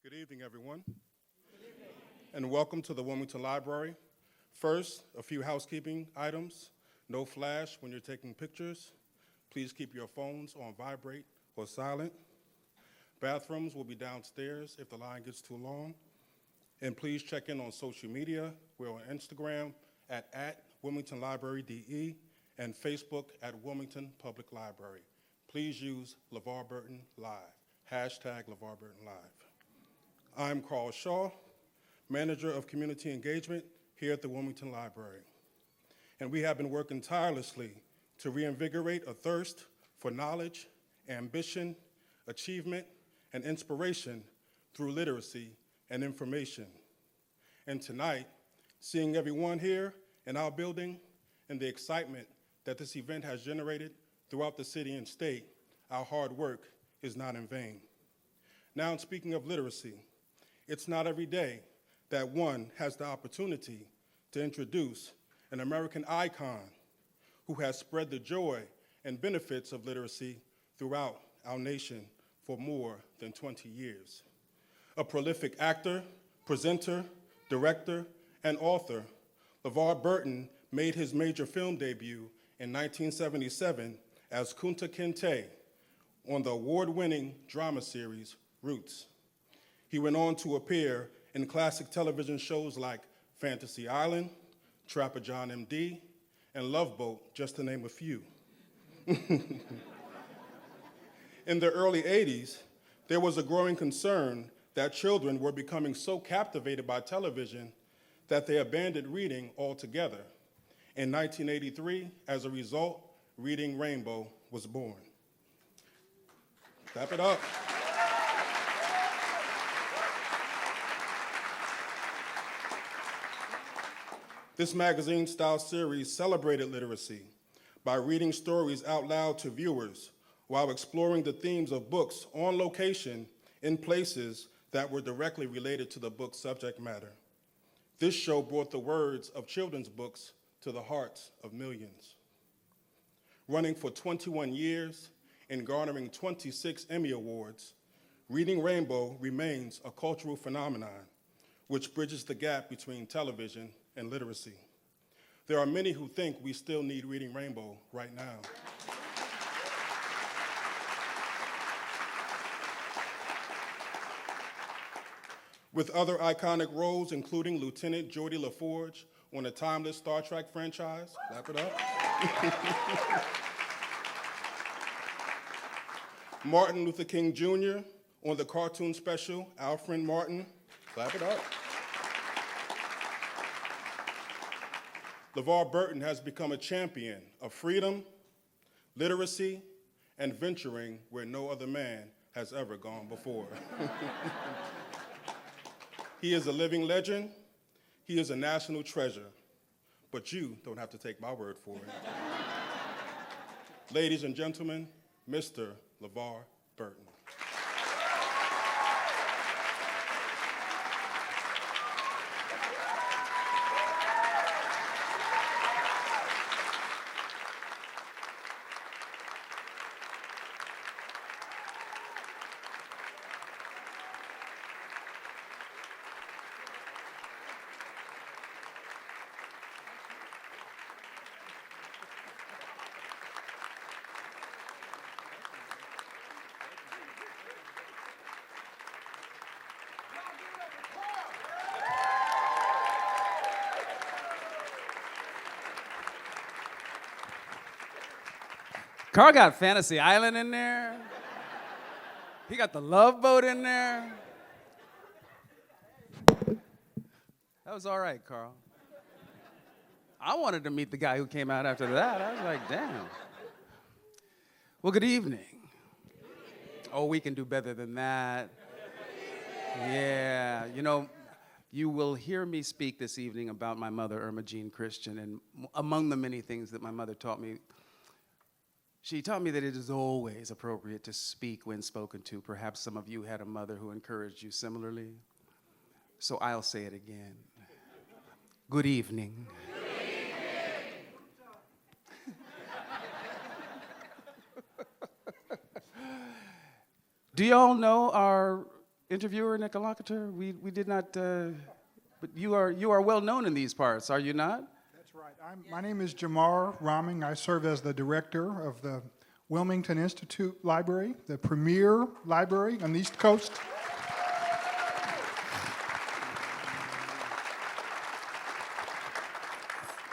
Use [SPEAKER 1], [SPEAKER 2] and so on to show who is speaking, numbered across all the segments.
[SPEAKER 1] Good evening, everyone. And welcome to the Wilmington Library. First, a few housekeeping items. No flash when you're taking pictures. Please keep your phones on vibrate or silent. Bathrooms will be downstairs if the line gets too long. And please check in on social media. We're on Instagram at Wilmington Library DE and Facebook at Wilmington Public Library. Please use LeVar Burton Live, hashtag LeVar Burton Live. I'm Carl Shaw, Manager of Community Engagement here at the Wilmington Library. And we have been working tirelessly to reinvigorate a thirst for knowledge, ambition, achievement, and inspiration through literacy and information. And tonight, seeing everyone here in our building and the excitement that this event has generated throughout the city and state, our hard work is not in vain. Now, speaking of literacy, it's not every day that one has the opportunity to introduce an American icon who has spread the joy and benefits of literacy throughout our nation for more than 20 years. A prolific actor, presenter, director, and author, LeVar Burton made his major film debut in 1977 as Kunta Kinte on the award-winning drama series Roots. He went on to appear in classic television shows like Fantasy Island, Trapper John M.D., and Love Boat, just to name a few. In the early 80s, there was a growing concern that children were becoming so captivated by television that they abandoned reading altogether. In 1983, as a result, Reading Rainbow was born. Clap it up. This magazine-style series celebrated literacy by reading stories out loud to viewers while exploring the themes of books on location in places that were directly related to the book's subject matter. This show brought the words of children's books to the hearts of millions. Running for 21 years and garnering 26 Emmy Awards, Reading Rainbow remains a cultural phenomenon which bridges the gap between television and literacy. There are many who think we still need Reading Rainbow right now. With other iconic roles, including Lieutenant Geordi LaForge on the timeless Star Trek franchise, clap it up. Martin Luther King Jr. on the cartoon special, Alfred Martin, clap it up. LeVar Burton has become a champion of freedom, literacy, and venturing where no other man has ever gone before. He is a living legend. He is a national treasure. But you don't have to take my word for it. Ladies and gentlemen, Mr. LeVar Burton.
[SPEAKER 2] Carl got Fantasy Island in there. He got the Love Boat in there. That was all right, Carl. I wanted to meet the guy who came out after that. I was like, damn. Well, good evening. Oh, we can do better than that. Yeah, you know, you will hear me speak this evening about my mother, Irma Jean Christian, and among the many things that my mother taught me, she taught me that it is always appropriate to speak when spoken to. Perhaps some of you had a mother who encouraged you similarly. So I'll say it again. Good evening.
[SPEAKER 3] Good evening.
[SPEAKER 2] Do y'all know our interviewer and interlocutor? We did not, but you are well known in these parts, are you not?
[SPEAKER 3] That's right. My name is Jamar Rahming. I serve as the director of the Wilmington Institute Library, the premier library on the East Coast.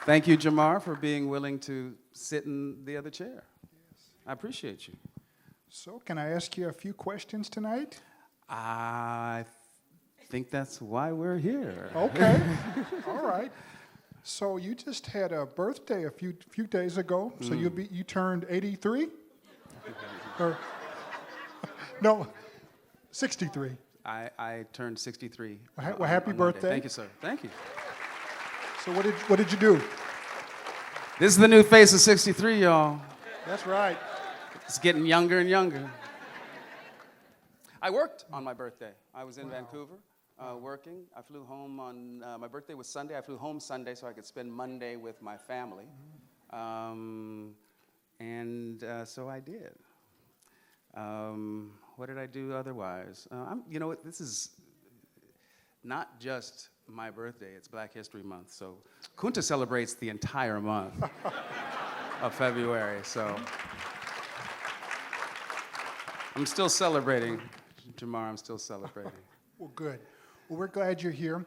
[SPEAKER 2] Thank you, Jamar, for being willing to sit in the other chair. Yes. I appreciate you.
[SPEAKER 3] So, can I ask you a few questions tonight?
[SPEAKER 2] I think that's why we're here.
[SPEAKER 3] Okay. All right. So you just had a birthday a few days ago. So you turned 83? Or no, 63.
[SPEAKER 2] I turned 63.
[SPEAKER 3] Well, happy
[SPEAKER 2] on
[SPEAKER 3] birthday.
[SPEAKER 2] Monday. Thank you, sir. Thank you.
[SPEAKER 3] So what did you do?
[SPEAKER 2] This is the new face of 63, y'all.
[SPEAKER 3] That's right.
[SPEAKER 2] It's getting younger and younger. I worked on my birthday. I was in Vancouver working. I flew home on, my birthday was Sunday. I flew home Sunday so I could spend Monday with my family. So I did. What did I do otherwise? You know what, this is not just my birthday, it's Black History Month. So Kunta celebrates the entire month of February, so. I'm still celebrating, Jamar, I'm still celebrating.
[SPEAKER 3] Well, good. Well, we're glad you're here.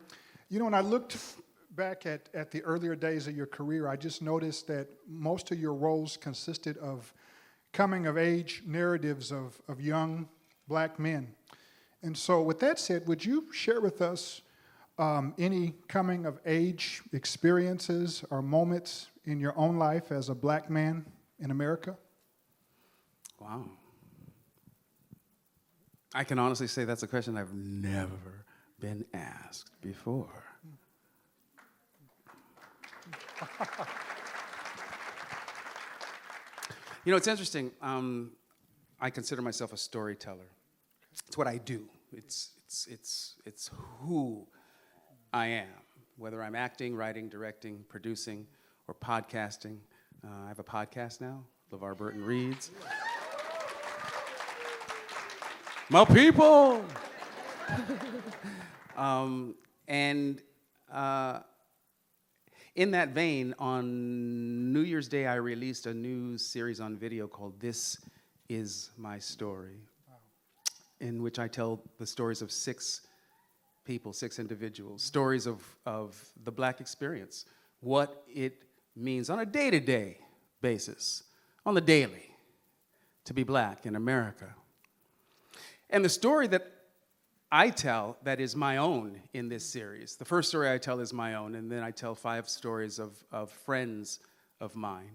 [SPEAKER 3] You know, when I looked back at the earlier days of your career, I just noticed that most of your roles consisted of coming-of-age narratives of young Black men. And so with that said, would you share with us any coming-of-age experiences or moments in your own life as a Black man in America?
[SPEAKER 2] Wow. I can honestly say that's a question I've never been asked before. You know, it's interesting. I consider myself a storyteller. It's what I do. It's who I am, whether I'm acting, writing, directing, producing, or podcasting. I have a podcast now, LeVar Burton Reads. My people! In that vein, on New Year's Day, I released a new series on video called This Is My Story, in which I tell the stories of 6 people, 6 individuals, stories of the Black experience, what it means on a day-to-day basis, on the daily, to be Black in America. And the story that I tell that is my own in this series, the first story I tell is my own, and then I tell 5 stories of friends of mine.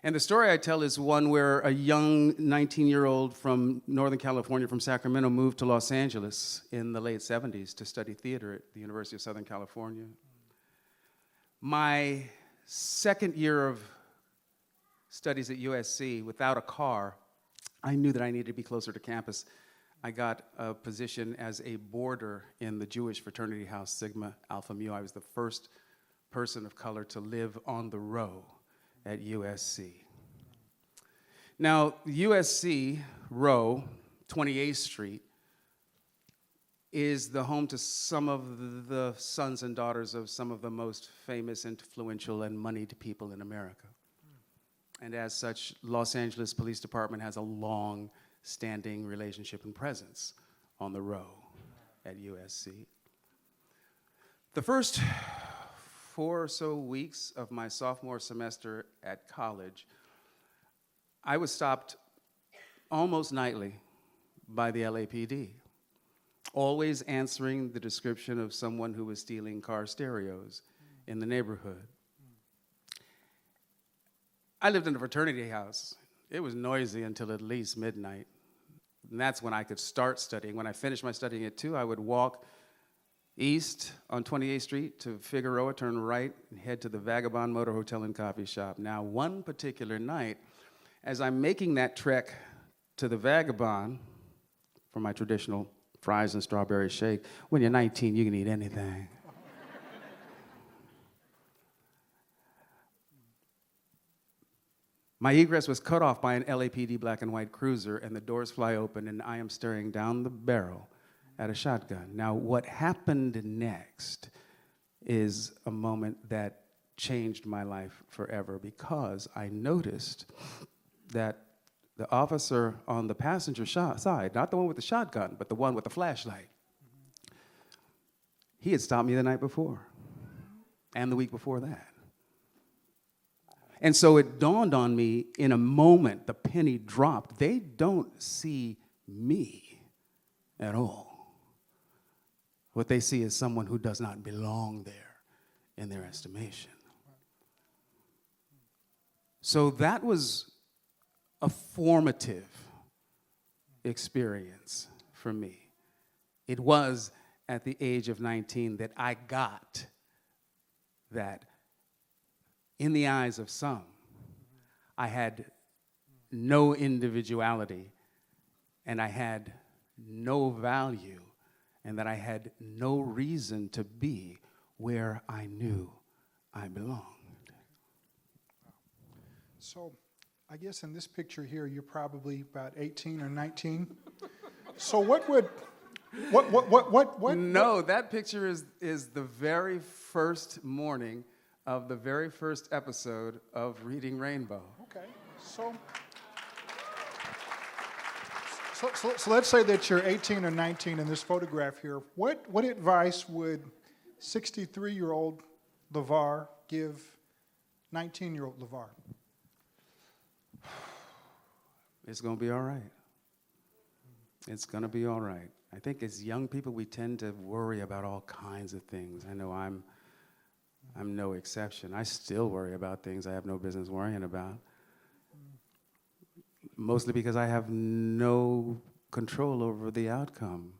[SPEAKER 2] And the story I tell is one where a young 19-year-old from Northern California, from Sacramento, moved to Los Angeles in the late 70s to study theater at the University of Southern California. My second year of studies at USC, without a car, I knew that I needed to be closer to campus. I got a position as a boarder in the Jewish fraternity house, Sigma Alpha Mu. I was the first person of color to live on the row at USC. Now, USC row, 28th Street, is the home to some of the sons and daughters of some of the most famous, influential, and moneyed people in America. And as such, Los Angeles Police Department has a long-standing relationship and presence on the row at USC. The first 4 or so weeks of my sophomore semester at college, I was stopped almost nightly by the LAPD, always answering the description of someone who was stealing car stereos in the neighborhood. I lived in a fraternity house. It was noisy until at least midnight. And that's when I could start studying. When I finished my studying at 2, I would walk east on 28th Street to Figueroa, turn right, and head to the Vagabond Motor Hotel and Coffee Shop. Now, one particular night, as I'm making that trek to the Vagabond for my traditional fries and strawberry shake, when you're 19, you can eat anything. My egress was cut off by an LAPD black and white cruiser, and the doors fly open, and I am staring down the barrel at a shotgun. Now, what happened next is a moment that changed my life forever, because I noticed that the officer on the passenger side, not the one with the shotgun, but the one with the flashlight, he had stopped me the night before and the week before that. And so it dawned on me in a moment, the penny dropped. They don't see me at all. What they see is someone who does not belong there in their estimation. So that was a formative experience for me. It was at the age of 19 that I got that in the eyes of some, I had no individuality, and I had no value, and that I had no reason to be where I knew I belonged.
[SPEAKER 3] So I guess in this picture here, you're probably about 18 or 19. So what?
[SPEAKER 2] No, that picture is the very first morning of the very first episode of Reading Rainbow.
[SPEAKER 3] Okay, so let's say that you're 18 or 19 in this photograph here. What advice would 63-year-old LeVar give 19-year-old LeVar?
[SPEAKER 2] It's going to be all right. It's going to be all right. I think as young people, we tend to worry about all kinds of things. I know I'm no exception. I still worry about things I have no business worrying about. Mostly because I have no control over the outcome.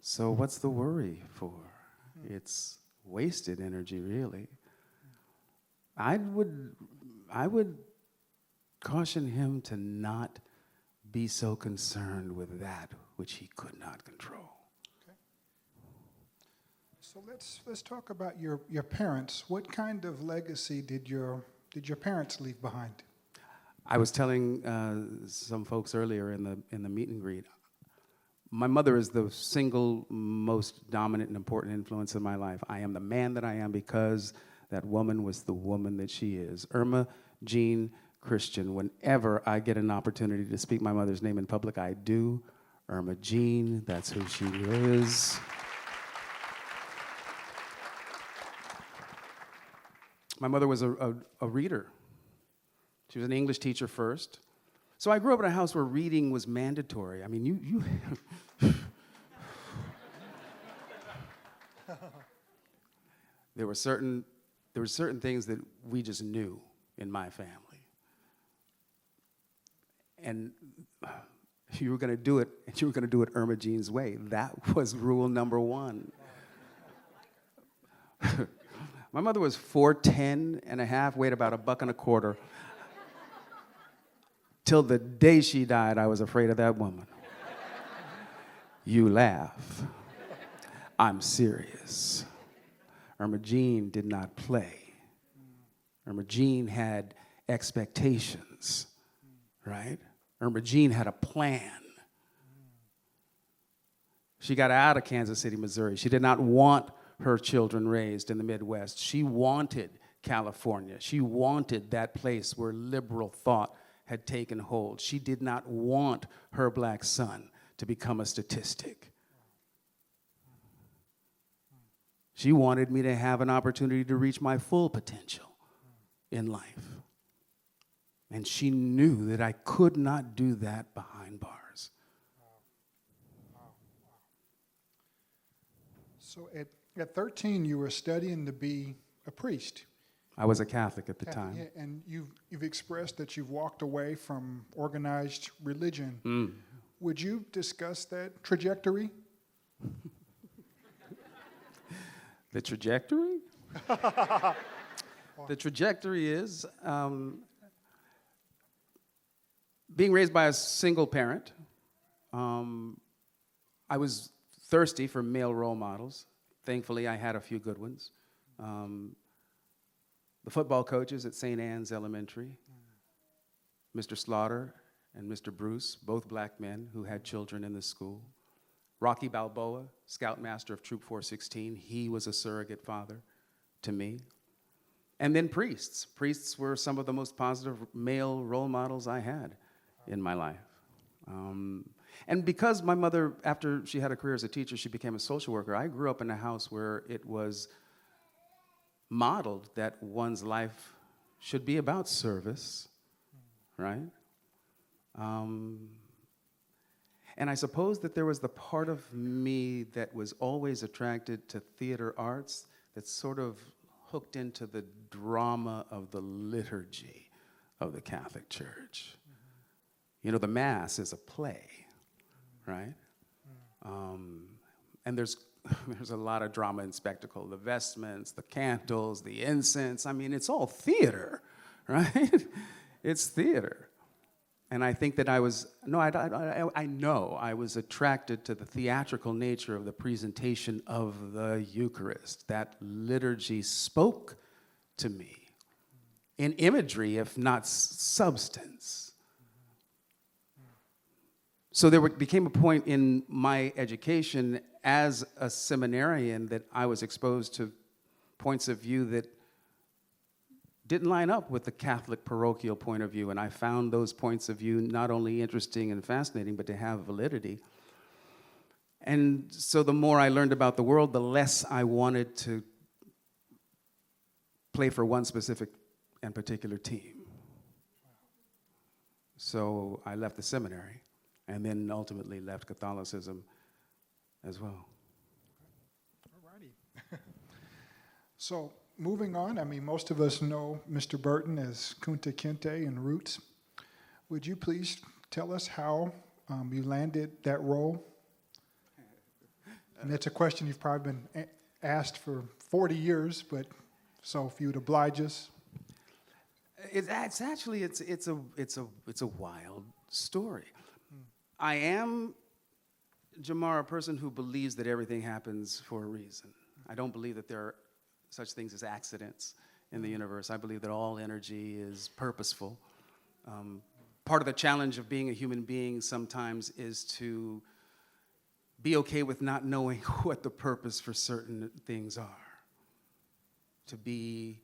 [SPEAKER 2] So what's the worry for? It's wasted energy, really. I would caution him to not be so concerned with that which he could not control.
[SPEAKER 3] Okay. So let's talk about your parents. What kind of legacy did your parents leave behind?
[SPEAKER 2] I was telling some folks earlier in the meet and greet, my mother is the single most dominant and important influence in my life. I am the man that I am because that woman was the woman that she is. Irma Jean Christian. Whenever I get an opportunity to speak my mother's name in public, I do. Irma Jean, that's who she is. My mother was a reader. She was an English teacher first. So I grew up in a house where reading was mandatory. I mean, you there were certain things that we just knew in my family. And you were going to do it, and you were going to do it Irma Jean's way. That was rule number one. My mother was 4'10" and a half, weighed about $1.25. Till the day she died, I was afraid of that woman. You laugh. I'm serious. Irma Jean did not play. Irma Jean had expectations, right? Irma Jean had a plan. She got out of Kansas City, Missouri. She did not want her children raised in the Midwest. She wanted California. She wanted that place where liberal thought had taken hold. She did not want her black son to become a statistic. She wanted me to have an opportunity to reach my full potential in life. And she knew that I could not do that behind bars.
[SPEAKER 3] So at 13, you were studying to be a priest.
[SPEAKER 2] I was a Catholic at the time.
[SPEAKER 3] Yeah, and you've expressed that you've walked away from organized religion. Would you discuss that trajectory?
[SPEAKER 2] The trajectory? The trajectory is being raised by a single parent. I was thirsty for male role models. Thankfully, I had a few good ones. The football coaches at St. Anne's Elementary, Mr. Slaughter and Mr. Bruce, both black men who had children in the school. Rocky Balboa, Scoutmaster of Troop 416, he was a surrogate father to me. And then priests. Priests were some of the most positive male role models I had in my life. And because my mother, after she had a career as a teacher, she became a social worker, I grew up in a house where it was modeled that one's life should be about service, right? And I suppose that there was the part of me that was always attracted to theater arts that's sort of hooked into the drama of the liturgy of the Catholic Church. You know, the Mass is a play, right? And there's a lot of drama and spectacle. The vestments, the candles, the incense. I mean, it's all theater, right? It's theater. And I think that I know I was attracted to the theatrical nature of the presentation of the Eucharist. That liturgy spoke to me in imagery, if not substance. So there became a point in my education as a seminarian that I was exposed to points of view that didn't line up with the Catholic parochial point of view, and I found those points of view not only interesting and fascinating, but to have validity. And so the more I learned about the world, the less I wanted to play for one specific and particular team. So I left the seminary, and then ultimately left Catholicism as well.
[SPEAKER 3] All righty. So moving on, I mean, most of us know Mr. Burton as Kunta Kinte in Roots. Would you please tell us how you landed that role? And it's a question you've probably been asked for 40 years, but so if you would oblige us.
[SPEAKER 2] It's a wild story. I am, Jamar, a person who believes that everything happens for a reason. I don't believe that there are such things as accidents in the universe. I believe that all energy is purposeful. Part of the challenge of being a human being sometimes is to be okay with not knowing what the purpose for certain things are. To be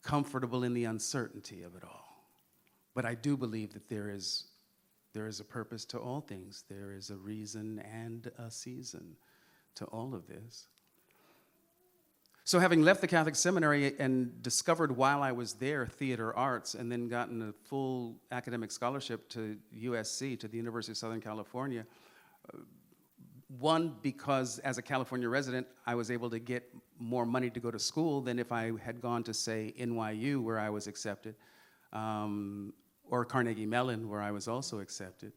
[SPEAKER 2] comfortable in the uncertainty of it all. But I do believe that there is a purpose to all things. There is a reason and a season to all of this. So having left the Catholic seminary and discovered while I was there theater arts and then gotten a full academic scholarship to USC, to the University of Southern California, one, because as a California resident, I was able to get more money to go to school than if I had gone to, say, NYU, where I was accepted, or Carnegie Mellon, where I was also accepted.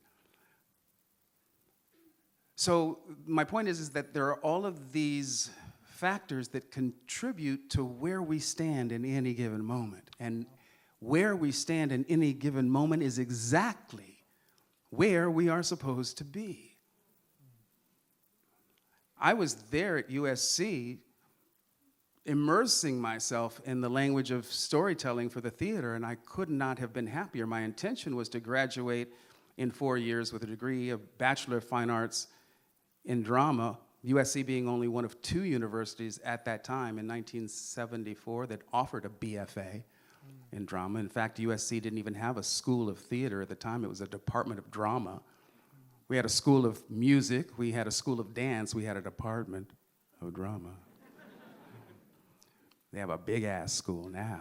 [SPEAKER 2] So my point is that there are all of these factors that contribute to where we stand in any given moment. And where we stand in any given moment is exactly where we are supposed to be. I was there at USC immersing myself in the language of storytelling for the theater, and I could not have been happier. My intention was to graduate in 4 years with a degree of Bachelor of Fine Arts in drama, USC being only one of 2 universities at that time in 1974 that offered a BFA in drama. In fact, USC didn't even have a school of theater at the time. It was a department of drama. We had a school of music. We had a school of dance. We had a department of drama. They have a big-ass school now.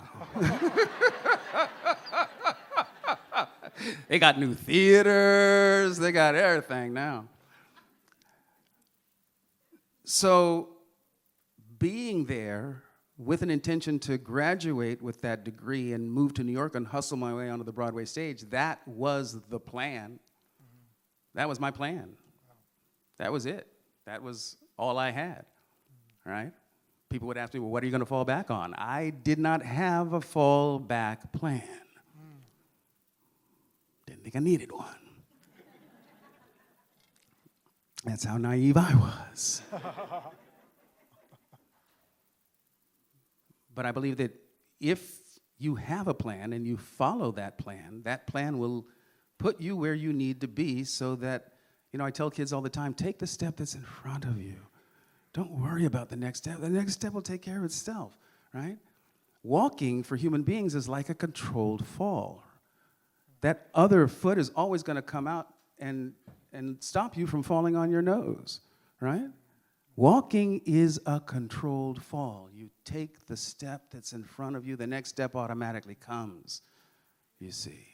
[SPEAKER 2] They got new theaters. They got everything now. So being there with an intention to graduate with that degree and move to New York and hustle my way onto the Broadway stage, that was the plan. That was my plan. That was it. That was all I had, right? People would ask me, well, what are you going to fall back on? I did not have a fallback plan. Didn't think I needed one. That's how naive I was. But I believe that if you have a plan and you follow that plan will put you where you need to be so that, I tell kids all the time, take the step that's in front of you. Don't worry about the next step. The next step will take care of itself, right? Walking for human beings is like a controlled fall. That other foot is always going to come out and stop you from falling on your nose, right? Walking is a controlled fall. You take the step that's in front of you, the next step automatically comes, you see.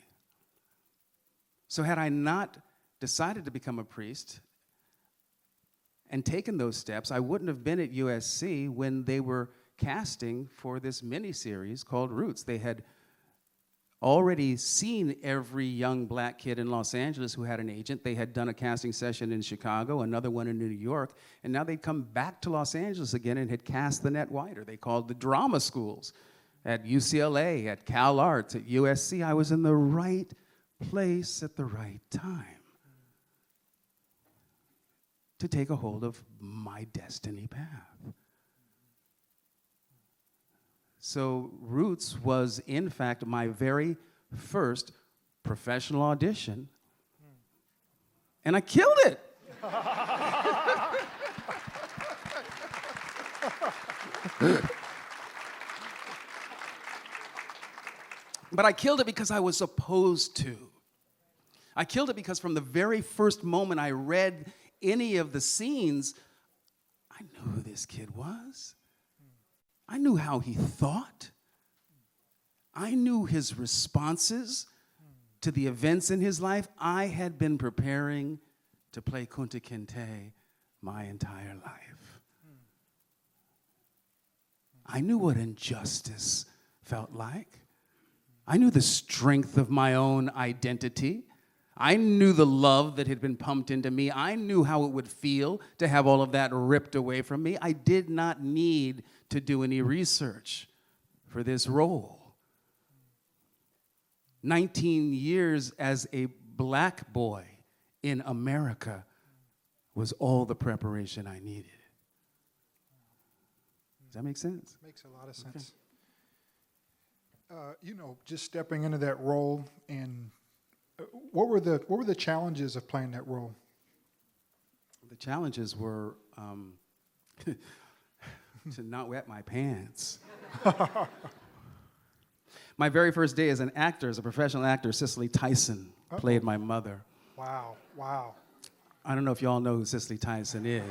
[SPEAKER 2] So had I not decided to become a priest and taken those steps, I wouldn't have been at USC when they were casting for this mini-series called Roots. They had already seen every young black kid in Los Angeles who had an agent. They had done a casting session in Chicago, another one in New York, and now they'd come back to Los Angeles again and had cast the net wider. They called the drama schools at UCLA, at Cal Arts, at USC. I was in the right place at the right time to take a hold of my destiny path. So Roots was, in fact, my very first professional audition, and I killed it. But I killed it because I was supposed to. I killed it because from the very first moment I read any of the scenes, I knew who this kid was. I knew how he thought. I knew his responses to the events in his life. I had been preparing to play Kunta Kinte my entire life. I knew what injustice felt like. I knew the strength of my own identity. I knew the love that had been pumped into me. I knew how it would feel to have all of that ripped away from me. I did not need to do any research for this role. 19 years as a black boy in America was all the preparation I needed. Does that make sense?
[SPEAKER 3] Makes a lot of sense. Just stepping into that role, and what were the challenges of playing that role?
[SPEAKER 2] The challenges were to not wet my pants. My very first day as an actor, as a professional actor, Cicely Tyson played my mother.
[SPEAKER 3] Wow, wow.
[SPEAKER 2] I don't know if you all know who Cicely Tyson is.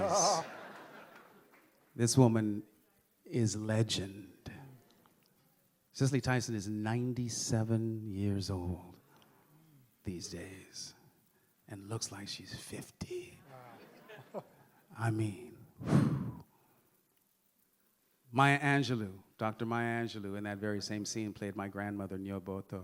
[SPEAKER 2] This woman is legend. Cicely Tyson is 97 years old these days and looks like she's 50. Wow. I mean, whew. Maya Angelou, Dr. Maya Angelou, in that very same scene, played my grandmother, Nyoboto.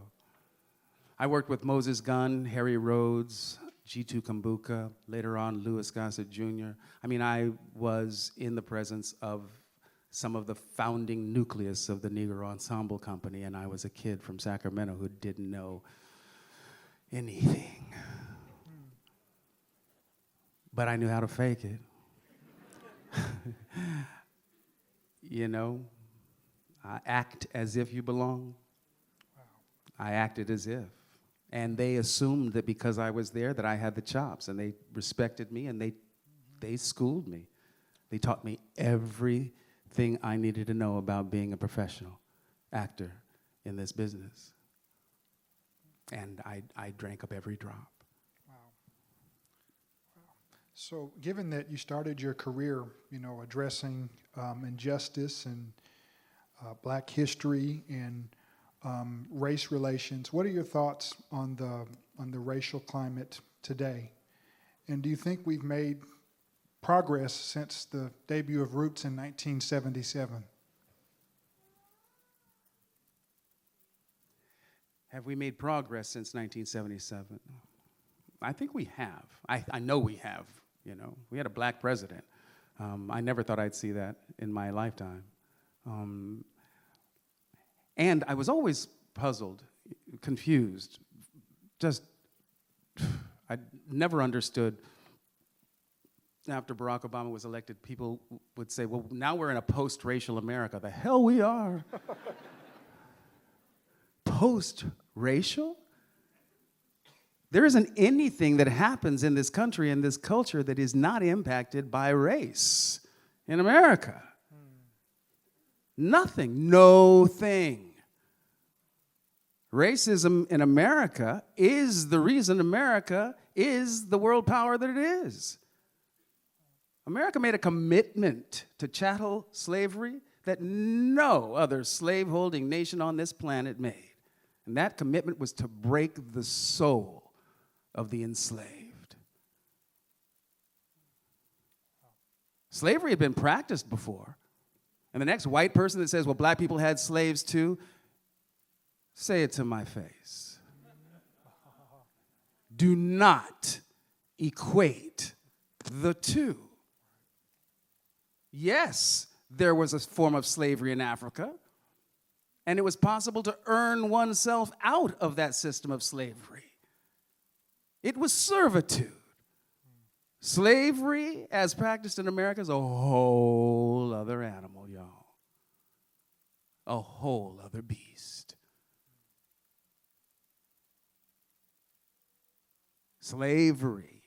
[SPEAKER 2] I worked with Moses Gunn, Harry Rhodes, Jitu Kumbuka, later on Louis Gossett Jr. I mean, I was in the presence of some of the founding nucleus of the Negro Ensemble Company, and I was a kid from Sacramento who didn't know anything. But I knew how to fake it. Act as if you belong. Wow. I acted as if. And they assumed that because I was there that I had the chops, and they respected me, and they schooled me. They taught me everything I needed to know about being a professional actor in this business. And I drank up every drop.
[SPEAKER 3] Wow. So given that you started your career, addressing injustice and black history and race relations, what are your thoughts on the racial climate today? And do you think we've made progress since the debut of Roots in 1977?
[SPEAKER 2] Have we made progress since 1977? I think we have. I know we have, We had a black president. I never thought I'd see that in my lifetime. And I was always puzzled, confused, I never understood. After Barack Obama was elected, people would say, well, now we're in a post-racial America. The hell we are. post-racial? There isn't anything that happens in this country, in this culture, that is not impacted by race in America. Nothing, no thing. Racism in America is the reason America is the world power that it is. America made a commitment to chattel slavery that no other slave-holding nation on this planet made. And that commitment was to break the soul of the enslaved. Slavery had been practiced before. And the next white person that says, well, black people had slaves too, say it to my face. Do not equate the two. Yes, there was a form of slavery in Africa, and it was possible to earn oneself out of that system of slavery. It was servitude. Slavery, as practiced in America, is a whole other animal, y'all. A whole other beast. Slavery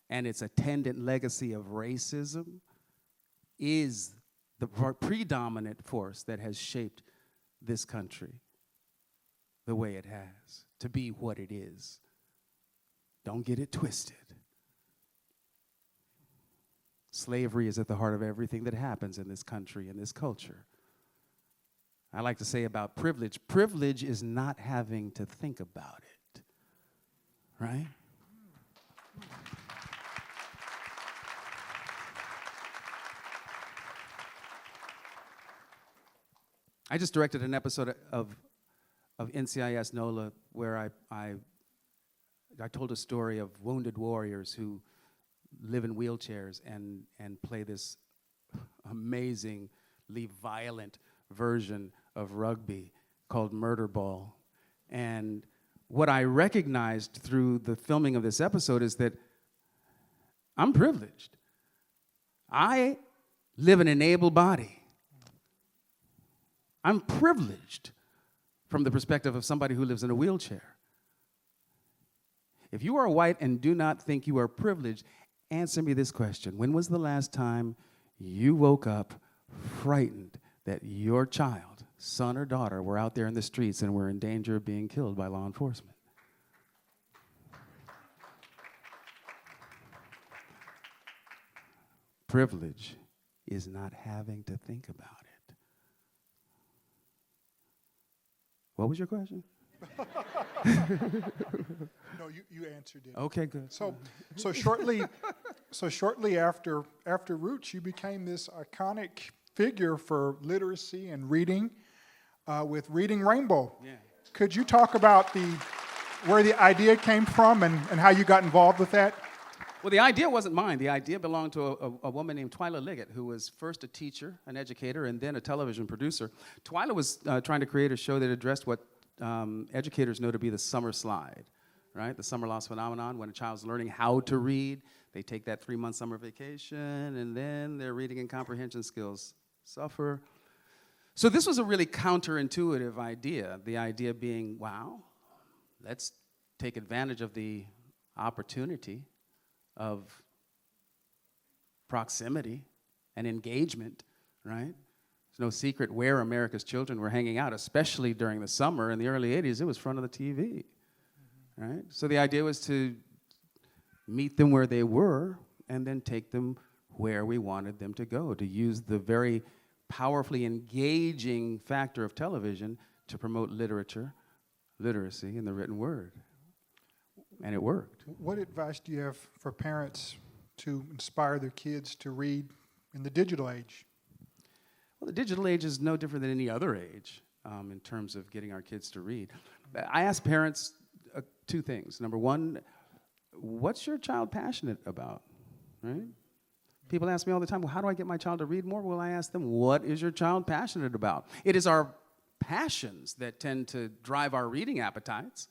[SPEAKER 2] and its attendant legacy of racism is the predominant force that has shaped this country the way it has, to be what it is. Don't get it twisted. Slavery is at the heart of everything that happens in this country, in this culture. I like to say about privilege, privilege is not having to think about it, right? I just directed an episode of NCIS NOLA where I told a story of wounded warriors who live in wheelchairs and play this amazingly violent version of rugby called murder ball. And what I recognized through the filming of this episode is that I'm privileged. I live in an able body. I'm privileged from the perspective of somebody who lives in a wheelchair. If you are white and do not think you are privileged, answer me this question. When was the last time you woke up frightened that your child, son or daughter, were out there in the streets and were in danger of being killed by law enforcement? Privilege is not having to think about it. What was your question?
[SPEAKER 3] No, you answered it.
[SPEAKER 2] Okay, good.
[SPEAKER 3] So shortly after Roots, you became this iconic figure for literacy and reading with Reading Rainbow.
[SPEAKER 2] Yeah.
[SPEAKER 3] Could you talk about where the idea came from and how you got involved with that?
[SPEAKER 2] Well, the idea wasn't mine. The idea belonged to a woman named Twyla Liggett, who was first a teacher, an educator, and then a television producer. Twyla was trying to create a show that addressed what educators know to be the summer slide, right? The summer loss phenomenon. When a child's learning how to read, they take that 3-month summer vacation, and then their reading and comprehension skills suffer. So this was a really counterintuitive idea, the idea being, wow, let's take advantage of the opportunity of proximity and engagement, right? It's no secret where America's children were hanging out, especially during the summer. In the early 80s, it was front of the TV, right? So the idea was to meet them where they were and then take them where we wanted them to go, to use the very powerfully engaging factor of television to promote literature, literacy, and the written word. And it worked.
[SPEAKER 3] What advice do you have for parents to inspire their kids to read in the digital age?
[SPEAKER 2] Well, the digital age is no different than any other age in terms of getting our kids to read. I ask parents two things. Number one, what's your child passionate about, right? People ask me all the time, well, how do I get my child to read more? Well, I ask them, what is your child passionate about? It is our passions that tend to drive our reading appetites.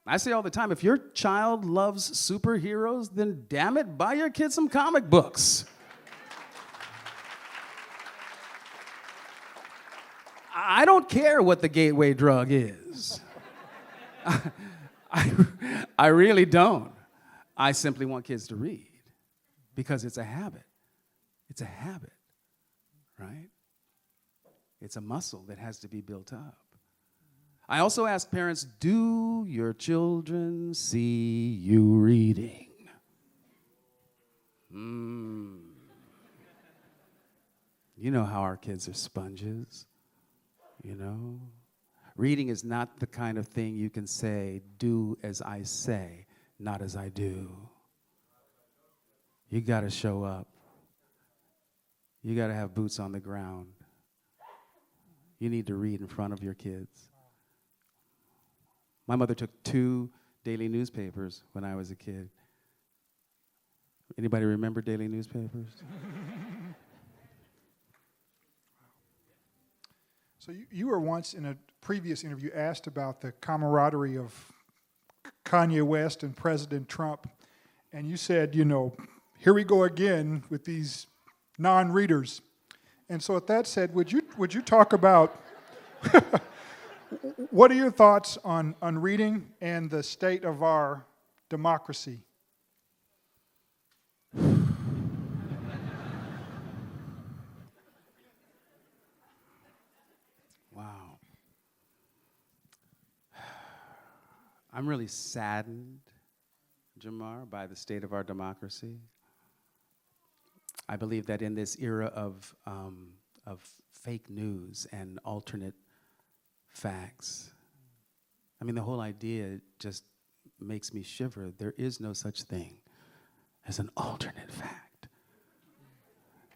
[SPEAKER 2] I say all the time, if your child loves superheroes, then damn it, buy your kid some comic books. I don't care what the gateway drug is. I really don't. I simply want kids to read because it's a habit. It's a habit, right? It's a muscle that has to be built up. I also ask parents, do your children see you reading? You know how our kids are sponges, you know? Reading is not the kind of thing you can say, do as I say, not as I do. You gotta show up. You gotta have boots on the ground. You need to read in front of your kids. My mother took 2 daily newspapers when I was a kid. Anybody remember daily newspapers?
[SPEAKER 3] So you were once in a previous interview asked about the camaraderie of Kanye West and President Trump, and you said, you know, here we go again with these non-readers. And so with that said, would you talk about what are your thoughts on reading and the state of our democracy?
[SPEAKER 2] Wow. I'm really saddened, Jamar, by the state of our democracy. I believe that in this era of fake news and alternate facts, I mean, the whole idea just makes me shiver. There is no such thing as an alternate fact.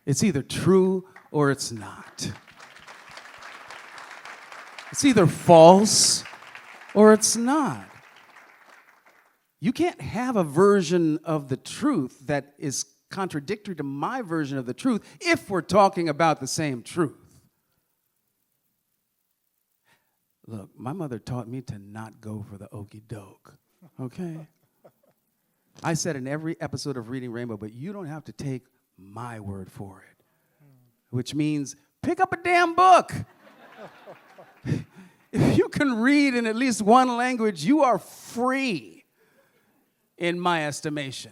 [SPEAKER 2] It's either true or it's not. It's either false or it's not. You can't have a version of the truth that is contradictory to my version of the truth if we're talking about the same truth. Look, my mother taught me to not go for the okey doke, okay? I said in every episode of Reading Rainbow, but you don't have to take my word for it, which means pick up a damn book. If you can read in at least one language, you are free, in my estimation.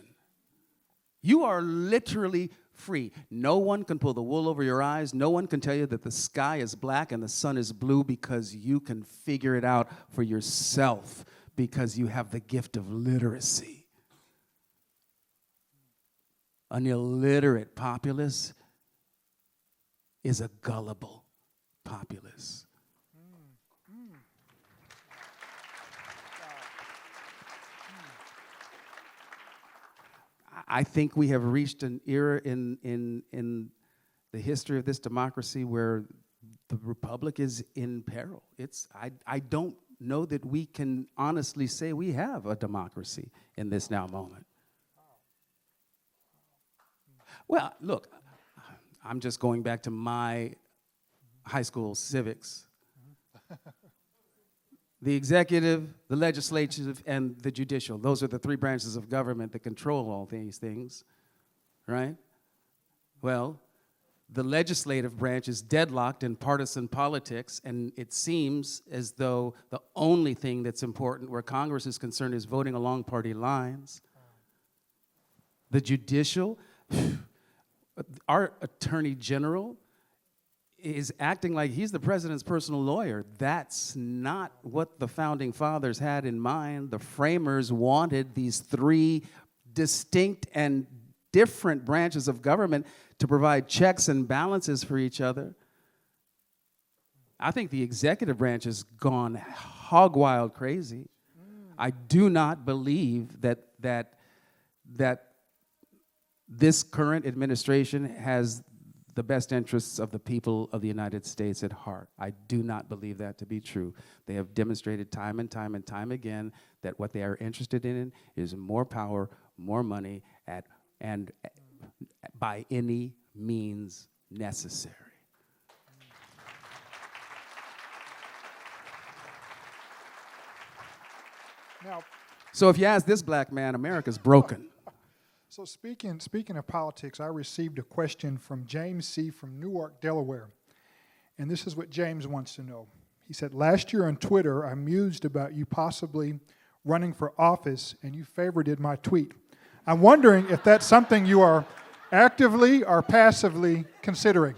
[SPEAKER 2] You are literally free. No one can pull the wool over your eyes. No one can tell you that the sky is black and the sun is blue because you can figure it out for yourself because you have the gift of literacy. An illiterate populace is a gullible populace. I think we have reached an era in the history of this democracy where the republic is in peril. I don't know that we can honestly say we have a democracy in this now moment. Well, look, I'm just going back to my high school civics. The executive, the legislative, and the judicial. Those are the 3 branches of government that control all these things, right? Well, the legislative branch is deadlocked in partisan politics, and it seems as though the only thing that's important where Congress is concerned is voting along party lines. The judicial, our attorney general is acting like he's the president's personal lawyer. That's not what the founding fathers had in mind. The framers wanted these 3 distinct and different branches of government to provide checks and balances for each other. I think the executive branch has gone hog wild crazy. I do not believe that this current administration has the best interests of the people of the United States at heart. I do not believe that to be true. They have demonstrated time and time and time again that what they are interested in is more power, more money, and by any means necessary.
[SPEAKER 3] Now,
[SPEAKER 2] so if you ask this black man, America's broken.
[SPEAKER 3] so speaking of politics, I received a question from James C. from Newark, Delaware. And this is what James wants to know. He said, last year on Twitter, I mused about you possibly running for office, and you favorited my tweet. I'm wondering if that's something you are actively or passively considering.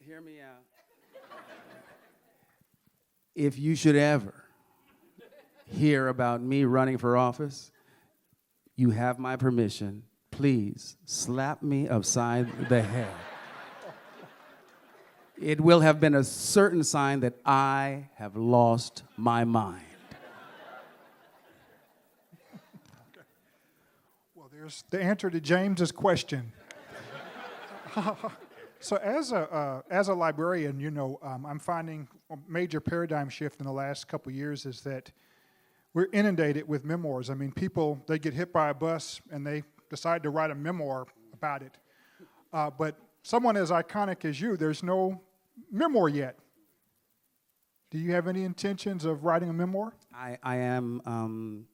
[SPEAKER 2] Hear me out. If you should ever hear about me running for office, you have my permission. Please slap me upside the head. It will have been a certain sign that I have lost my mind.
[SPEAKER 3] Well, there's the answer to James's question. So as a librarian, you know, I'm finding a major paradigm shift in the last couple of years is that we're inundated with memoirs. I mean, people, they get hit by a bus and they decide to write a memoir about it. But someone as iconic as you, there's no memoir yet. Do you have any intentions of writing a memoir?
[SPEAKER 2] I am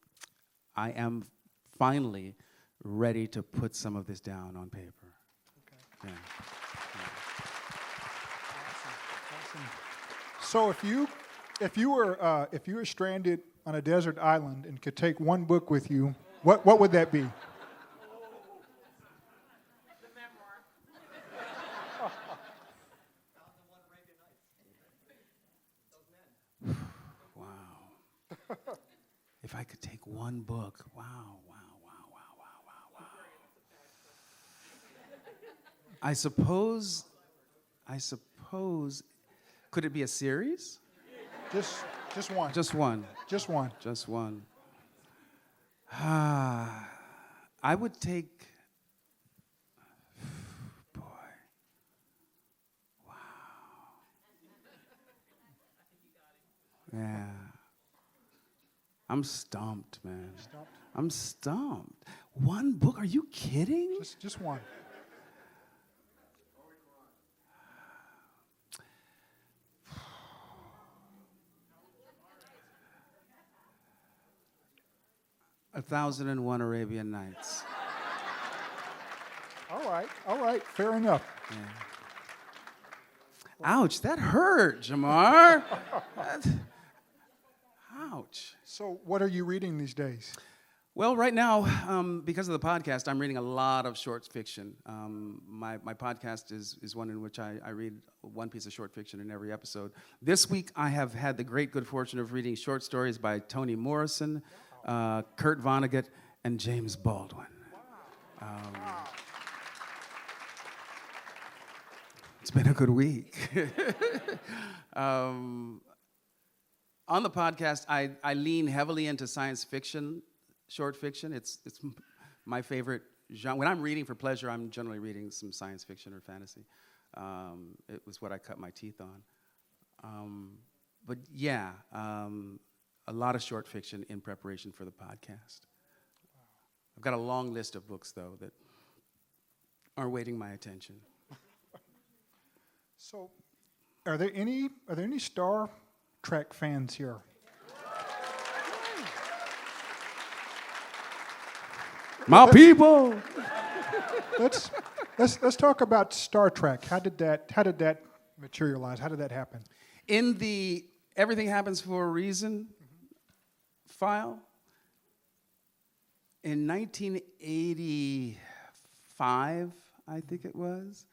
[SPEAKER 2] finally ready to put some of this down on paper. Okay. Yeah.
[SPEAKER 3] Awesome. So if you were stranded on a desert island and could take one book with you, what would that be?
[SPEAKER 2] If I could take one book, wow. I suppose, could it be a series?
[SPEAKER 3] Just one.
[SPEAKER 2] Just one.
[SPEAKER 3] Just one.
[SPEAKER 2] Just one. I would take, boy, wow. Yeah. I'm stumped, man.
[SPEAKER 3] Stumped?
[SPEAKER 2] I'm stumped. One book? Are you kidding?
[SPEAKER 3] Just one.
[SPEAKER 2] A 1,001 Arabian Nights.
[SPEAKER 3] All right, fair enough.
[SPEAKER 2] Yeah. Ouch, that hurt, Jamar. Ouch.
[SPEAKER 3] So what are you reading these days?
[SPEAKER 2] Well, right now, because of the podcast, I'm reading a lot of short fiction. My podcast is one in which I read one piece of short fiction in every episode. This week, I have had the great good fortune of reading short stories by Toni Morrison, Kurt Vonnegut, and James Baldwin. It's been a good week. On the podcast, I lean heavily into science fiction, short fiction. It's my favorite genre. When I'm reading for pleasure, I'm generally reading some science fiction or fantasy. It was what I cut my teeth on. But yeah, a lot of short fiction in preparation for the podcast. I've got a long list of books, though, that are waiting my attention.
[SPEAKER 3] So, are there any Star Trek fans here?
[SPEAKER 2] My people.
[SPEAKER 3] Let's talk about Star Trek. How did that materialize? How did that happen?
[SPEAKER 2] In the Everything Happens for a Reason file, in 1985, I think it was,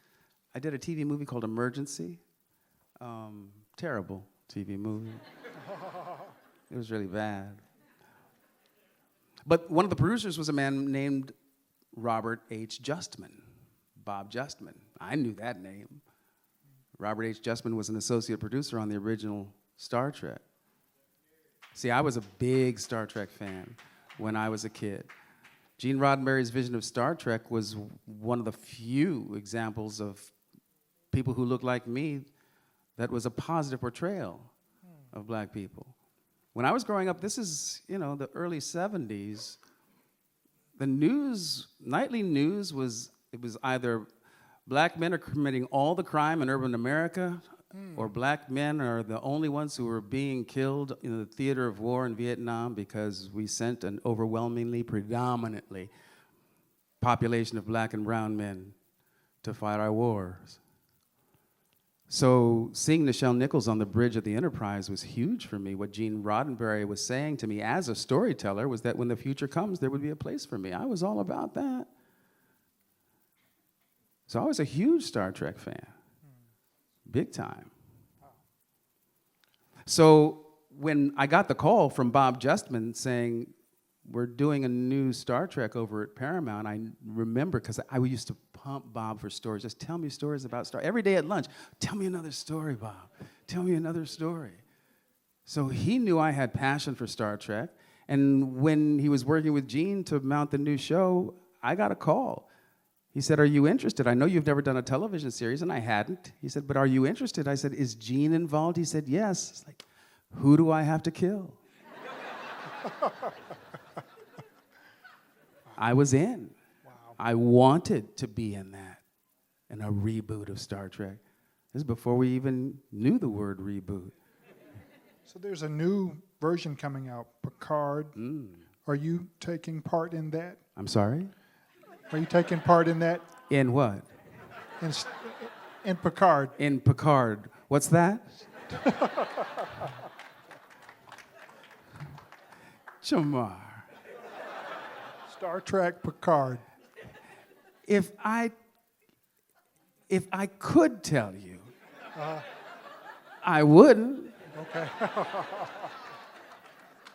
[SPEAKER 2] I did a TV movie called Emergency. Terrible TV movie. It was really bad. But one of the producers was a man named Robert H. Justman, Bob Justman. I knew that name. Robert H. Justman was an associate producer on the original Star Trek. See, I was a big Star Trek fan when I was a kid. Gene Roddenberry's vision of Star Trek was one of the few examples of people who looked like me that was a positive portrayal of black people. When I was growing up, this is, the early 70s, the news, nightly news was either black men are committing all the crime in urban America, or black men are the only ones who were being killed in the theater of war in Vietnam because we sent an overwhelmingly, predominantly population of black and brown men to fight our wars. So seeing Nichelle Nichols on the bridge of the Enterprise was huge for me. What Gene Roddenberry was saying to me as a storyteller was that when the future comes, there would be a place for me. I was all about that. So I was a huge Star Trek fan, big time. So when I got the call from Bob Justman saying, we're doing a new Star Trek over at Paramount, I remember, because I used to pump Bob for stories. Just tell me stories about Star. Every day at lunch, tell me another story, Bob. Tell me another story. So he knew I had passion for Star Trek. And when he was working with Gene to mount the new show, I got a call. He said, are you interested? I know you've never done a television series, and I hadn't. He said, but are you interested? I said, is Gene involved? He said, yes. It's like, who do I have to kill? I was in.
[SPEAKER 3] Wow.
[SPEAKER 2] I wanted to be in that, in a reboot of Star Trek. This is before we even knew the word reboot.
[SPEAKER 3] So there's a new version coming out, Picard. Are you taking part in that?
[SPEAKER 2] I'm sorry?
[SPEAKER 3] Are you taking part in that?
[SPEAKER 2] In what?
[SPEAKER 3] In Picard.
[SPEAKER 2] In Picard. What's that? Jamar.
[SPEAKER 3] Star Trek Picard.
[SPEAKER 2] If I could tell you, I wouldn't.
[SPEAKER 3] Okay.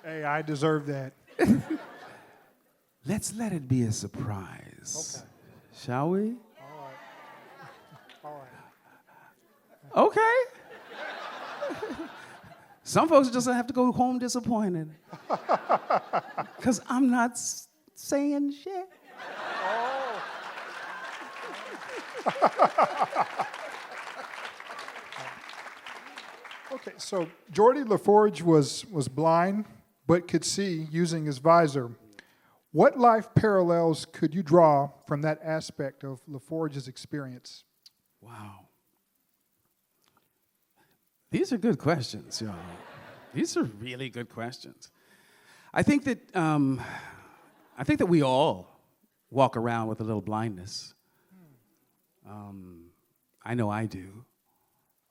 [SPEAKER 3] Hey, I deserve that.
[SPEAKER 2] Let's let it be a surprise.
[SPEAKER 3] Okay.
[SPEAKER 2] Shall we?
[SPEAKER 3] All right.
[SPEAKER 2] Okay. Some folks just have to go home disappointed. Because I'm not saying shit.
[SPEAKER 3] Okay, so Geordie LaForge was blind but could see using his visor. What life parallels could you draw from that aspect of LaForge's experience?
[SPEAKER 2] Wow. These are good questions, y'all. These are really good questions. I think that we all walk around with a little blindness. I know I do.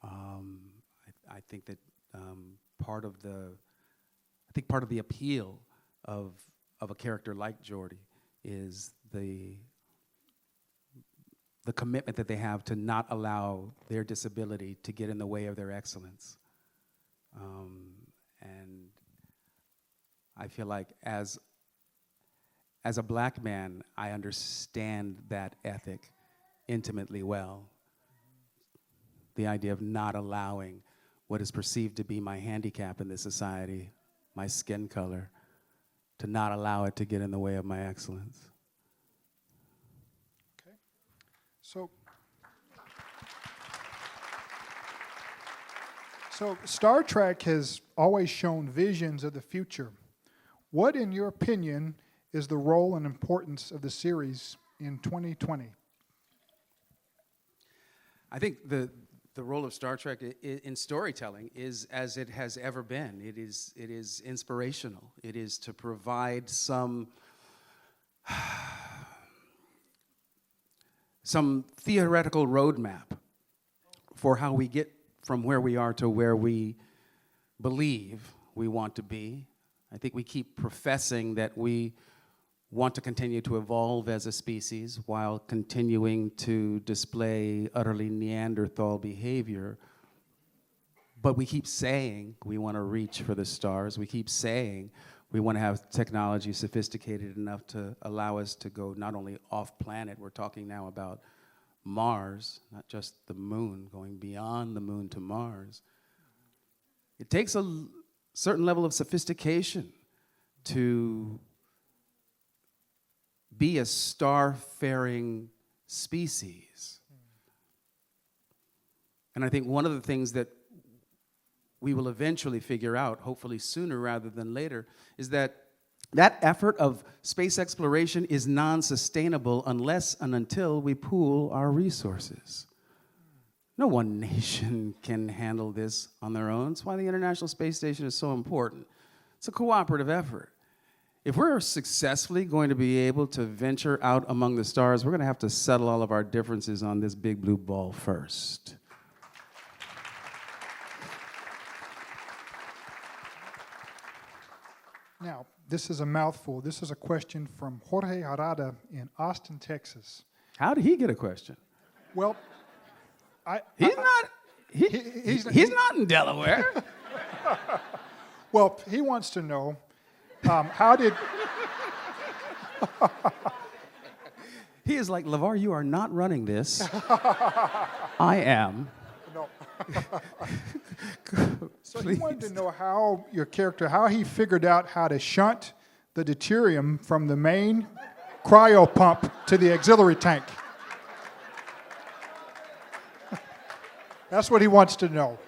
[SPEAKER 2] I think that part of the appeal of a character like Geordie is the commitment that they have to not allow their disability to get in the way of their excellence. And I feel like as a black man, I understand that ethic intimately well. The idea of not allowing what is perceived to be my handicap in this society, my skin color, to not allow it to get in the way of my excellence.
[SPEAKER 3] Okay. So Star Trek has always shown visions of the future. What, in your opinion, is the role and importance of the series in 2020?
[SPEAKER 2] I think the role of Star Trek in storytelling is as it has ever been. It is inspirational. It is to provide some theoretical roadmap for how we get from where we are to where we believe we want to be. I think we keep professing that we want to continue to evolve as a species while continuing to display utterly Neanderthal behavior. But we keep saying we want to reach for the stars. We keep saying we want to have technology sophisticated enough to allow us to go not only off planet, we're talking now about Mars, not just the moon, going beyond the moon to Mars. It takes a certain level of sophistication to be a star-faring species. And I think one of the things that we will eventually figure out, hopefully sooner rather than later, is that effort of space exploration is non-sustainable unless and until we pool our resources. No one nation can handle this on their own. That's why the International Space Station is so important. It's a cooperative effort. if we're successfully going to be able to venture out among the stars, we're going to have to settle all of our differences on this big blue ball first.
[SPEAKER 3] Now, this is a mouthful. This is a question from Jorge Harada in Austin, Texas.
[SPEAKER 2] How did he get a question?
[SPEAKER 3] Well,
[SPEAKER 2] He's not in Delaware.
[SPEAKER 3] well, he wants to know how did.
[SPEAKER 2] He is like, LeVar, you are not running this. I am.
[SPEAKER 3] No. So he wanted to know how your character, how he figured out how to shunt the deuterium from the main cryo pump to the auxiliary tank. That's what he wants to know.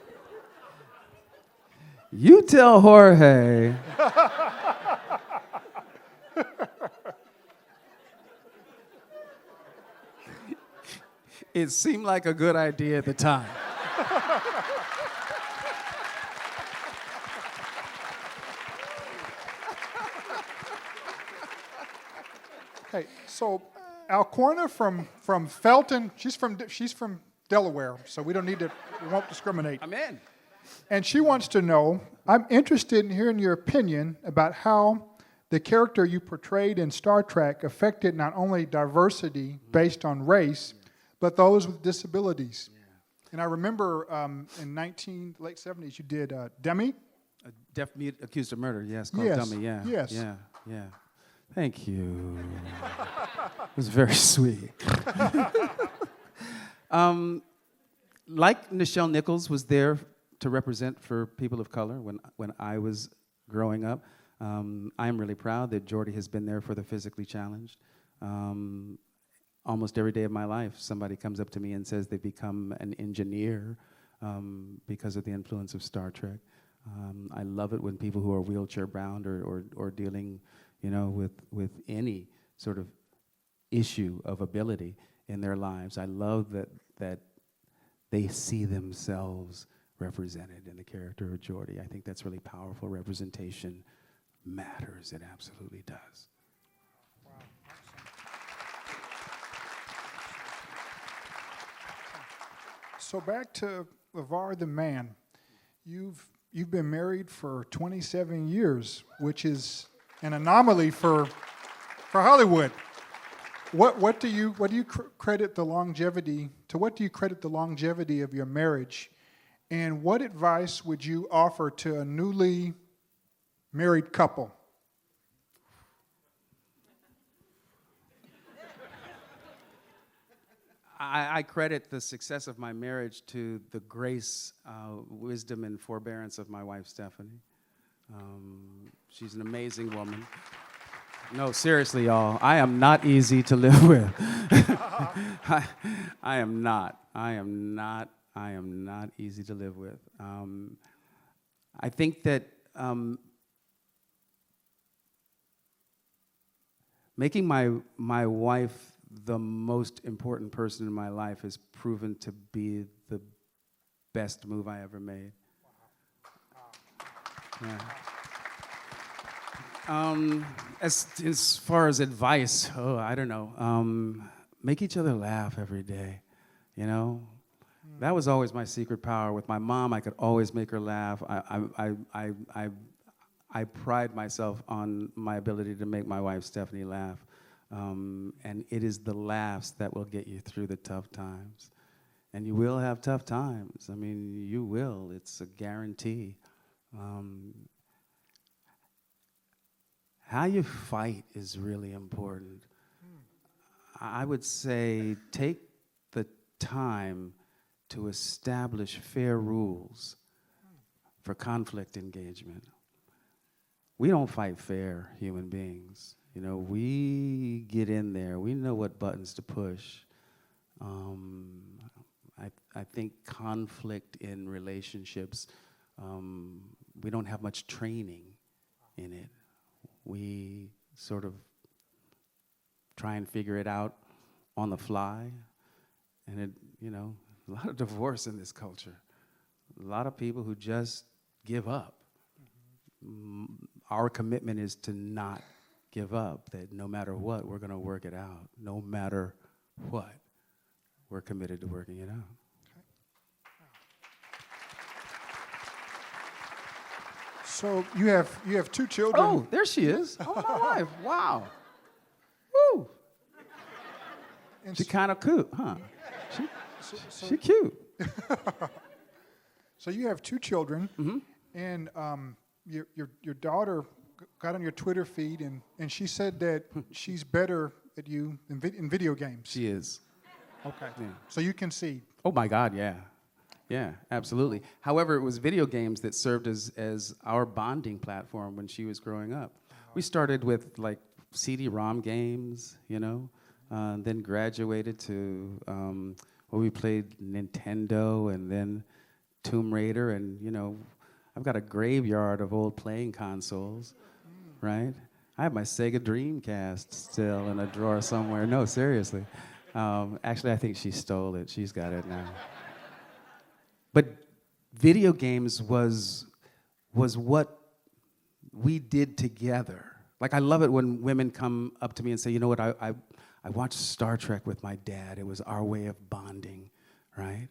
[SPEAKER 2] You tell Jorge. It seemed like a good idea at the time.
[SPEAKER 3] Hey, so Alcorna from Felton, she's from Delaware, so we won't discriminate.
[SPEAKER 2] I'm in.
[SPEAKER 3] And she wants to know, I'm interested in hearing your opinion about how the character you portrayed in Star Trek affected not only diversity based on race, but those with disabilities. Yeah. And I remember in late 70s, you did Demi.
[SPEAKER 2] A deaf mute accused of murder, yes, called
[SPEAKER 3] Yes.
[SPEAKER 2] Dummy, yeah.
[SPEAKER 3] Yes.
[SPEAKER 2] Yeah. Thank you. It was very sweet. Like Nichelle Nichols was there to represent for people of color when I was growing up, I am really proud that Geordie has been there for the physically challenged. Almost every day of my life, somebody comes up to me and says they've become an engineer because of the influence of Star Trek. I love it when people who are wheelchair bound or dealing, with any sort of issue of ability in their lives. I love that they see themselves represented in the character of Geordie. I think that's really powerful. Representation matters. It absolutely does.
[SPEAKER 3] Wow. So back to LeVar the man. You've been married for 27 years, which is an anomaly for Hollywood. What do you credit the longevity to? What do you credit the longevity of your marriage? And what advice would you offer to a newly married couple?
[SPEAKER 2] I credit the success of my marriage to the grace, wisdom, and forbearance of my wife, Stephanie. She's an amazing woman. No, seriously, y'all, I am not easy to live with. I am not easy to live with. I think that making my wife the most important person in my life has proven to be the best move I ever made. Yeah. As far as advice, I don't know. Make each other laugh every day, That was always my secret power. With my mom, I could always make her laugh. I pride myself on my ability to make my wife, Stephanie, laugh. And it is the laughs that will get you through the tough times. And you will have tough times. I mean, you will. It's a guarantee. How you fight is really important. I would say take the time to establish fair rules for conflict engagement. We don't fight fair, human beings. We get in there. We know what buttons to push. I think conflict in relationships, we don't have much training in it. We sort of try and figure it out on the fly. And a lot of divorce in this culture. A lot of people who just give up. Our commitment is to not give up, that no matter what, we're going to work it out. No matter what, we're committed to working it out.
[SPEAKER 3] So you have two children.
[SPEAKER 2] Oh, there she is. Oh, my wife. Wow. Woo.
[SPEAKER 3] And
[SPEAKER 2] She kind of cute, huh? She cute.
[SPEAKER 3] So you have two children,
[SPEAKER 2] Mm-hmm.
[SPEAKER 3] and your daughter got on your Twitter feed, and she said that she's better at you in video games.
[SPEAKER 2] She is.
[SPEAKER 3] Okay.
[SPEAKER 2] Yeah.
[SPEAKER 3] So you concede.
[SPEAKER 2] Oh my God, yeah. Yeah, absolutely. However, it was video games that served as our bonding platform when she was growing up. We started with like CD-ROM games, you know, then graduated to where we played Nintendo and then Tomb Raider, and you know, I've got a graveyard of old playing consoles, right? I have my Sega Dreamcast still in a drawer somewhere. No, seriously. Actually, I think she stole it. She's got it now. But video games was what we did together. Like, I love it when women come up to me and say, you know what, I watched Star Trek with my dad. It was our way of bonding, right?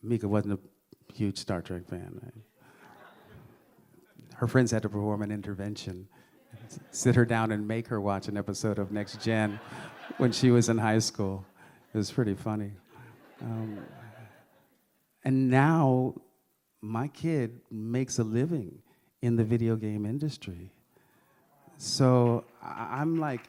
[SPEAKER 2] Mika wasn't a huge Star Trek fan, right? Her friends had to perform an intervention, sit her down and make her watch an episode of Next Gen when she was in high school. It was pretty funny. And now my kid makes a living in the video game industry. So I'm like,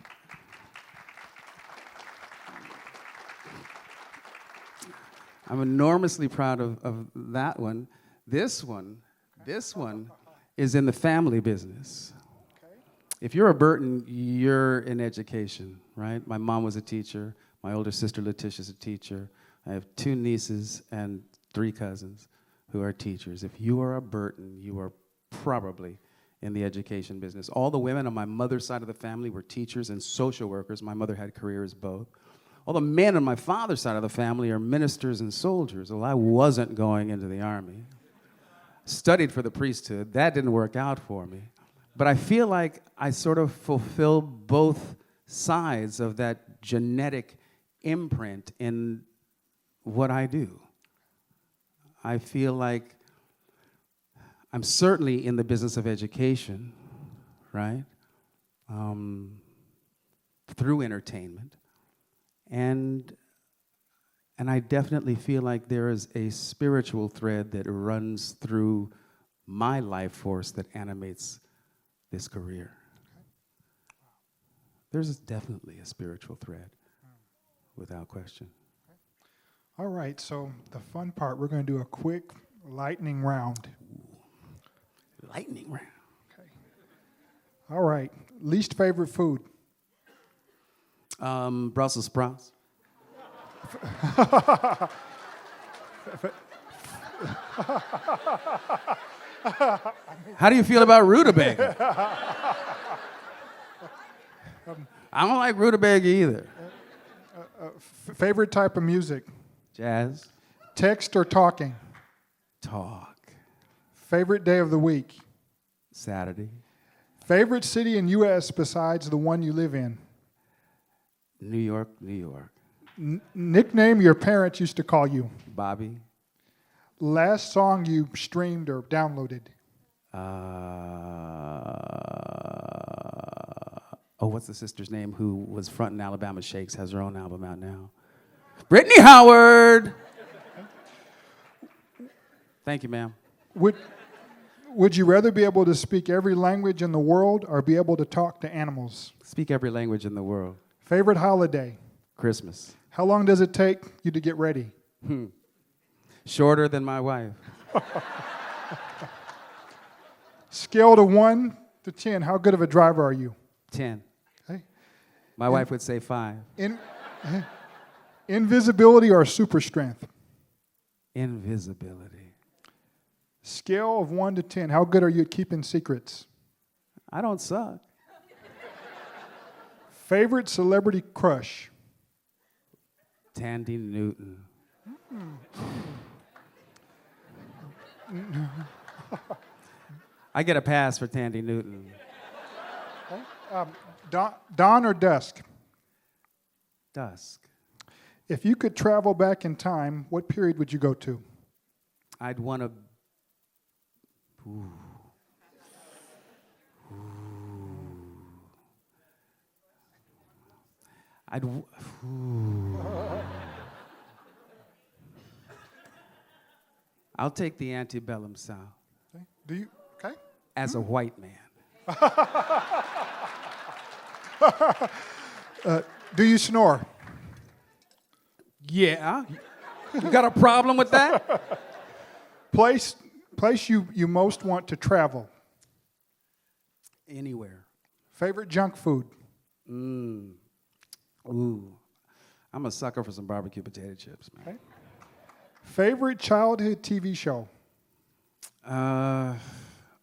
[SPEAKER 2] I'm enormously proud of that one. This one is in the family business. If you're a Burton, you're in education, right? My mom was a teacher. My older sister Letitia's a teacher. I have 2 nieces and 3 cousins who are teachers. If you are a Burton, you are probably in the education business. All the women on my mother's side of the family were teachers and social workers. My mother had careers both. All the men on my father's side of the family are ministers and soldiers. Well, I wasn't going into the Army. Studied for the priesthood. That didn't work out for me. But I feel like I sort of fulfill both sides of that genetic imprint in what I do. I feel like I'm certainly in the business of education, right? Through entertainment. And I definitely feel like there is a spiritual thread that runs through my life force that animates this career. There's definitely a spiritual thread, without question.
[SPEAKER 3] All right, so the fun part, we're going to do a quick lightning round.
[SPEAKER 2] Lightning round.
[SPEAKER 3] Okay. All right, least favorite food?
[SPEAKER 2] Brussels sprouts. How do you feel about rutabaga? I don't like rutabaga either.
[SPEAKER 3] Favorite type of music?
[SPEAKER 2] Jazz.
[SPEAKER 3] Text or talking?
[SPEAKER 2] Talk.
[SPEAKER 3] Favorite day of the week?
[SPEAKER 2] Saturday.
[SPEAKER 3] Favorite city in U.S. besides the one you live in?
[SPEAKER 2] New York, New York.
[SPEAKER 3] Nickname your parents used to call you?
[SPEAKER 2] Bobby.
[SPEAKER 3] Last song you streamed or downloaded?
[SPEAKER 2] What's the sister's name who was fronting Alabama Shakes, has her own album out now? Brittany Howard! Thank you, ma'am.
[SPEAKER 3] Would you rather be able to speak every language in the world or be able to talk to animals?
[SPEAKER 2] Speak every language in the world.
[SPEAKER 3] Favorite holiday?
[SPEAKER 2] Christmas.
[SPEAKER 3] How long does it take you to get ready?
[SPEAKER 2] Shorter than my wife.
[SPEAKER 3] Scale to 1 to 10, how good of a driver are you?
[SPEAKER 2] 10.
[SPEAKER 3] Okay.
[SPEAKER 2] My wife would say 5.
[SPEAKER 3] Invisibility or super strength?
[SPEAKER 2] Invisibility.
[SPEAKER 3] Scale of 1 to 10, how good are you at keeping secrets?
[SPEAKER 2] I don't suck.
[SPEAKER 3] Favorite celebrity crush?
[SPEAKER 2] Tandy Newton. I get a pass for Tandy Newton.
[SPEAKER 3] Dawn or dusk?
[SPEAKER 2] Dusk.
[SPEAKER 3] If you could travel back in time, what period would you go to?
[SPEAKER 2] I'd want to. I'll take the antebellum South
[SPEAKER 3] Okay. Do you? Okay.
[SPEAKER 2] as a white man.
[SPEAKER 3] Do you snore?
[SPEAKER 2] Yeah. You got a problem with that?
[SPEAKER 3] Place you most want to travel?
[SPEAKER 2] Anywhere.
[SPEAKER 3] Favorite junk food?
[SPEAKER 2] Ooh. I'm a sucker for some barbecue potato chips, man.
[SPEAKER 3] Okay. Favorite childhood TV show?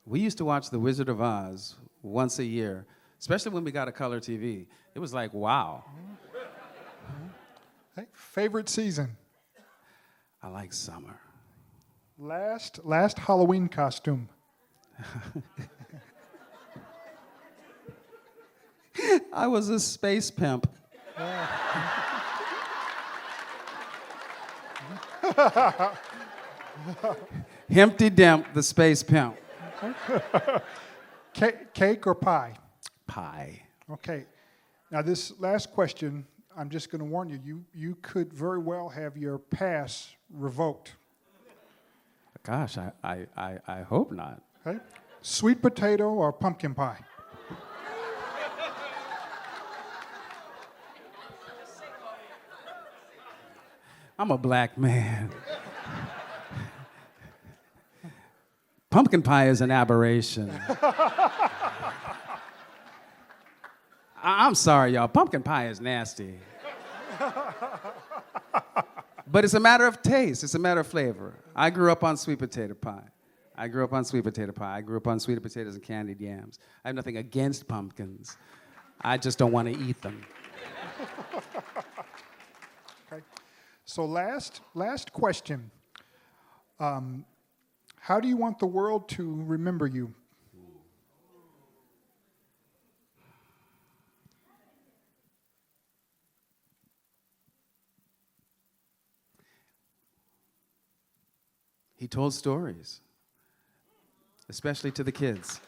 [SPEAKER 2] We used to watch The Wizard of Oz once a year, especially when we got a color TV. It was like, wow.
[SPEAKER 3] Okay. Favorite season?
[SPEAKER 2] I like summer.
[SPEAKER 3] Last Halloween costume?
[SPEAKER 2] I was a space pimp. Humpty Dimp, the space pimp.
[SPEAKER 3] Cake or pie?
[SPEAKER 2] Pie.
[SPEAKER 3] Okay. Now this last question, I'm just going to warn you. You could very well have your pass revoked.
[SPEAKER 2] Gosh, I hope not.
[SPEAKER 3] Okay. Sweet potato or pumpkin pie?
[SPEAKER 2] I'm a black man. Pumpkin pie is an aberration. I'm sorry, y'all. Pumpkin pie is nasty. But it's a matter of taste. It's a matter of flavor. I grew up on sweet potato pie. I grew up on sweet potatoes and candied yams. I have nothing against pumpkins. I just don't want to eat them.
[SPEAKER 3] Okay. So last question. How do you want the world to remember you?
[SPEAKER 2] He told stories, especially to the kids.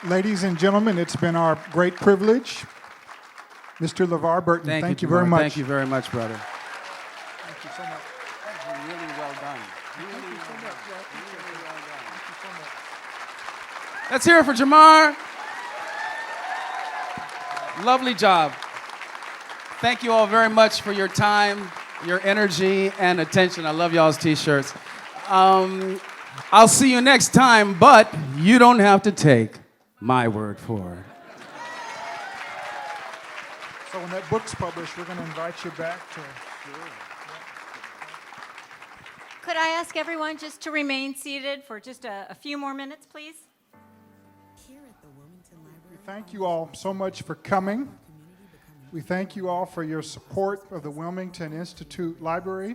[SPEAKER 3] Ladies and gentlemen, it's been our great privilege. Mr. LeVar Burton, thank you very
[SPEAKER 2] Jamar.
[SPEAKER 3] much.
[SPEAKER 2] Thank you very much, brother.
[SPEAKER 3] Thank you so much.
[SPEAKER 2] That was really well done.
[SPEAKER 3] Thank you so much. Really well done. Thank you so much.
[SPEAKER 2] Let's hear it for Jamar. Lovely job. Thank you all very much for your time, your energy, and attention. I love y'all's t-shirts. I'll see you next time, but you don't have to take my word for it.
[SPEAKER 3] So when that book's published, we're going to invite you back to...
[SPEAKER 4] Could I ask everyone just to remain seated for just a few more minutes, please?
[SPEAKER 5] Here at the Wilmington Library,
[SPEAKER 3] We thank you all so much for coming. We thank you all for your support of the Wilmington Institute Library.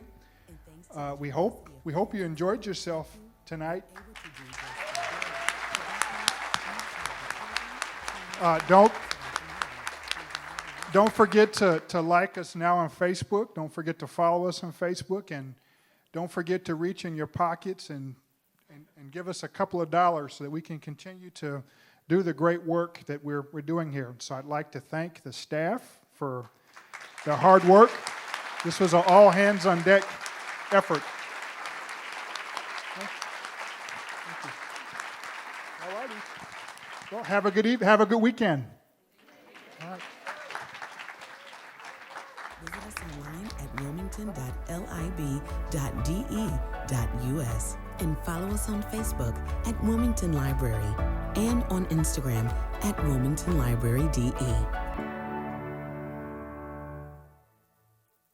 [SPEAKER 3] We hope you enjoyed yourself tonight. Don't forget to like us now on Facebook. Don't forget to follow us on Facebook, and don't forget to reach in your pockets and give us a couple of dollars so that we can continue to do the great work that we're doing here. So I'd like to thank the staff for their hard work. This was an all hands on deck effort. Thank you. All righty. Well, have a good evening. Have a good weekend. All right.
[SPEAKER 5] visit us online at wilmington.lib.de.us and follow us on Facebook at Wilmington Library and on Instagram at Wilmington Library DE.